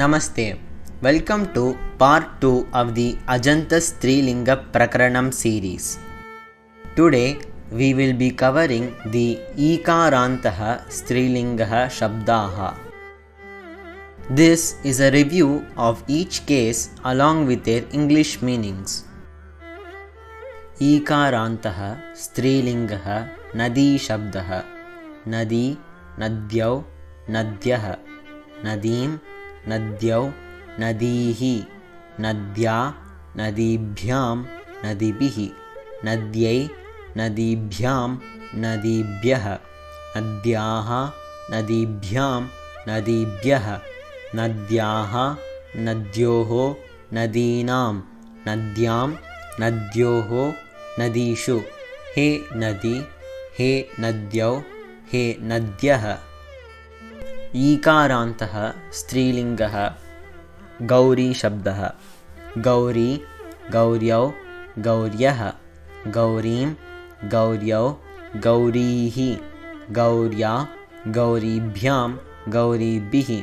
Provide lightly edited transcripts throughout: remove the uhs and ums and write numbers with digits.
Namaste. Welcome to part 2 of the Ajanta Strilinga Prakaranam series. Today we will be covering the Ikarantaha Strilingaha Shabdaha. This is a review of each case along with their English meanings. Ikarantaha Strilingaha Nadi Shabdaha. Nadi, Nadyau, Nadyah. Nadim, Nadyau, Nadihi, Nadya, Nadibhyam, Nadibihi, Nadyai, Nadibhyam, Nadibhyah, Nadyaha, Nadibhyam, Nadibhyah, Nadyaha, Nadyoho, Nadinam, Nadyam, Nadyoho, Nadishu. He Nadi, He Nadyau, He Nadyah. ईकारान्तः स्त्रीलिङ्गः गौरी शब्दः गौरी गौर्यौ गौर्यः गौरीं गौर्यौ गौरीः गौर्या गौरीभ्यां गौरीभिः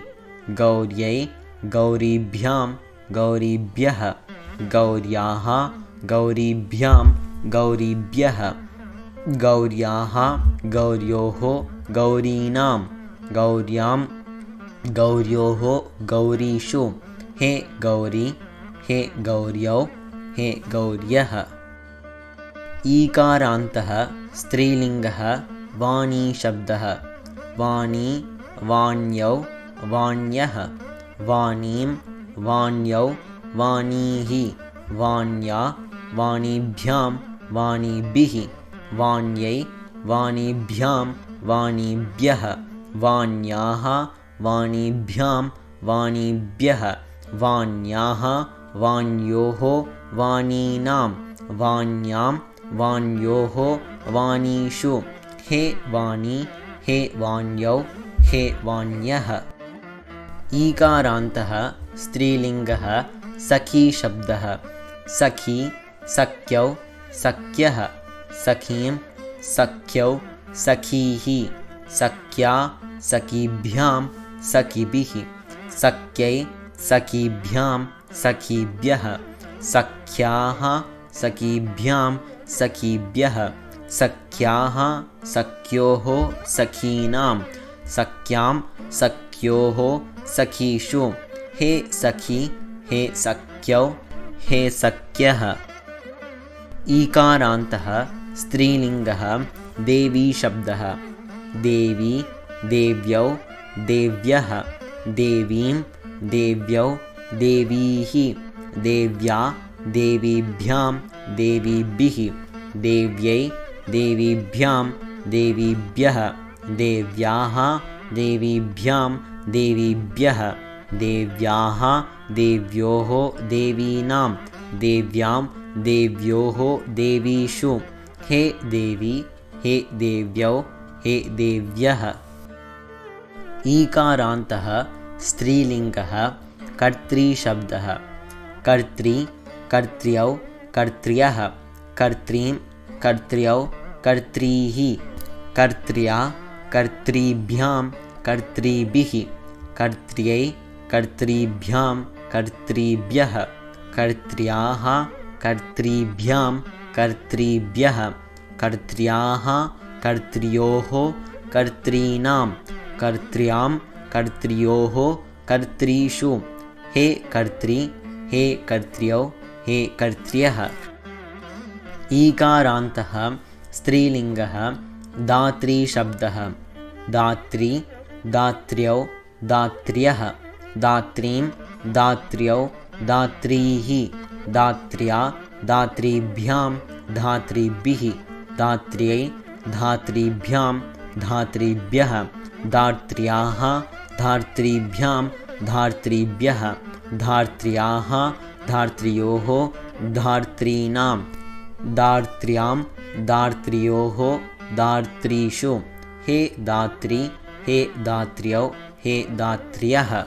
गौर्यै गौरीभ्यां गौरीभ्यः गौर्याः गौरीभ्यां गौरीभ्यः गौर्याः गौर्योः गौरीणां गौर्यां गौर्योः गौरीषु. हे गौरी, हे गौर्यौ, हे गौर्यः. ईकारान्तः स्त्रीलिङ्गः वाणी शब्दः वाणी वाण्यौ वाण्यः वाणीं वाण्यौ वाणीः वाण्या वाणीभ्यां वाणीभिः वाण्यै वाणीभ्यां वाणीभ्यः वाण्याः वाणीभ्यां वाणीभ्यः वाण्याः वाण्योः वाणीनां वाण्यां वाण्योः वाणीषु. हे वाणी, हे वाण्यौ, हे वाण्यः. ईकारान्तः स्त्रीलिङ्गः सखी शब्दः सखी सख्यौ सख्यः सखीं सख्यौ सखीः सख्या सखीभ्यां सखिभिः सख्यै सखीभ्यां सखीभ्यः सख्याः सखीभ्यां सखीभ्यः सख्याः सख्योः सखीनां सख्यां सख्योः सखीषु. हे सखी, हे सख्यौ, हे सख्यः. ईकारान्तः स्त्रीलिङ्गः देवी शब्दः देवी देव्यौ देव्यः देवीं देव्यौ देवीः देव्या देवीभ्यां देवीभिः देव्यै देवीभ्यां देवीभ्यः देव्याः देवीभ्यां देवीभ्यः देव्याः देव्योः देवीनां देव्यां देव्योः देवीषु. हे देवी, हे देव्यौ, हे देव्यः. ईकारान्तः स्त्रीलिङ्गः कर्त्री शब्दः कर्त्री कर्त्र्यौ कर्त्र्यः कर्त्रीं कर्त्र्यौ कर्त्रीः कर्त्र्या कर्त्रीभ्यां कर्त्रीभिः कर्त्र्यै कर्त्रीभ्यां कर्त्रीभ्यः कर्त्र्याः कर्त्रीभ्यां कर्त्रीभ्यः कर्त्र्याः कर्त्र्योः कर्त्रीणां कर्त्र्यां कर्त्र्योः कर्त्रीषु. हे कर्त्री, हे कर्त्र्यौ, हे कर्त्र्यः. ईकारान्तः स्त्रीलिङ्गः दात्री शब्दः दात्री दात्र्यौ दात्र्यः दात्रीं दात्र्यौ दात्रीः दात्र्या दात्रीभ्यां धात्रीभिः दात्र्यै धात्रीभ्यां धात्रीभ्यः दात्र्याः धात्रीभ्यां धात्रीभ्यः धात्र्याः धात्र्योः धात्रीणां दात्र्यां दात्र्योः दात्रीषु. हे दात्री, हे दात्र्यौ, हे दात्र्यः.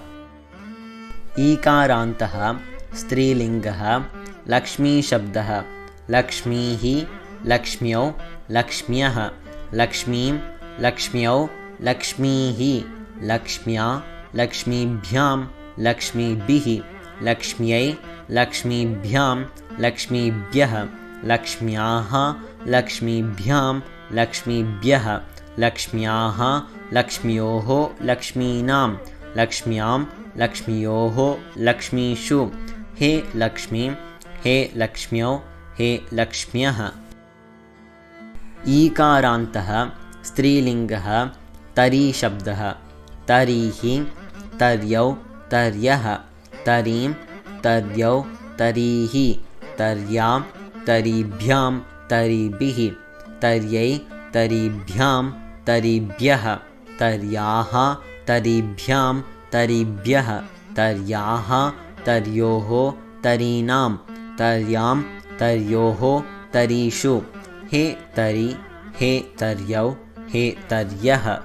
ईकारान्तः स्त्रीलिङ्गः लक्ष्मी शब्दः लक्ष्मीः लक्ष्म्यौ लक्ष्म्यः लक्ष्मीं लक्ष्म्यौ लक्ष्मीः लक्ष्म्या लक्ष्मीभ्यां लक्ष्मीभिः, लक्ष्म्यै, लक्ष्मीभ्यां, लक्ष्मीभ्यः, लक्ष्म्याः, लक्ष्मीभ्यां, लक्ष्मीभ्यः, लक्ष्म्याः, लक्ष्म्योः, लक्ष्मीनां, लक्ष्म्यां, लक्ष्म्योः, लक्ष्मीषु। हे लक्ष्मी, हे लक्ष्म्यौ, हे लक्ष्म्यः। ईकारान्तः स्त्रीलिङ्गः तरी शब्दः। तरीः, तर्यौ, तर्यः, तरीं, तर्यौ, तरीः, तर्यां, तरीभ्यां, तरीभिः, तर्यै, तरीभ्यां, तरीभ्यः, तर्याः, तरीभ्यां, तरीभ्यः, तर्याः, तर्योः, तरीणां, तर्यां, तर्योः, तरीषु। हे तरी, हे तर्यौ, हे तर्यः।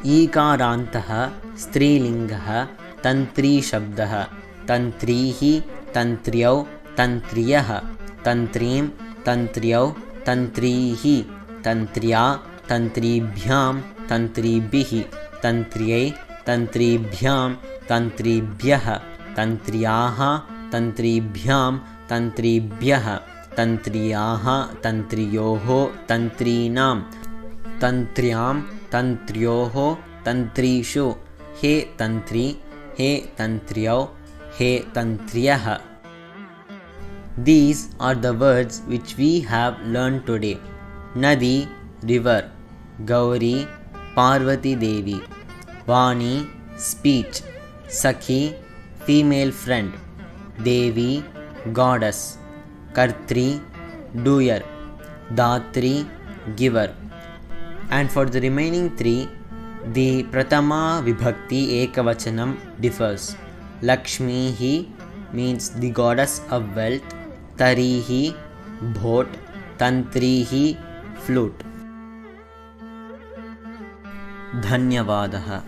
ईकारान्तः स्त्रीलिङ्गः तन्त्री शब्दः। तन्त्रीः, तन्त्र्यौ, तन्त्र्यः, तन्त्रीं, तन्त्र्यौ, तन्त्रीः, तन्त्र्या, तन्त्रीभ्यां, तन्त्रीभिः, तन्त्र्यै, तन्त्रीभ्यां, तन्त्रीभ्यः, तन्त्र्याः, तन्त्रीभ्यां, तन्त्रीभ्यः, तन्त्र्याः, तन्त्र्योः, तन्त्रीणां, तन्त्र्यां, तन्त्र्योः, तन्त्रीषु। हे तन्त्री, हे तन्त्र्यौ, हे तन्त्र्यः। These are the words which we have learned today. Nadi, river. Gauri, Parvati Devi. Vani, speech. Sakhi, female friend. Devi, goddess. Kartri, doer. Datri, giver. And for the remaining three, the Pratama Vibhakti Ekavachanam differs. Lakshmihi means the goddess of wealth. Tarihi, boat. Tantrihi, flute. धन्यवादः।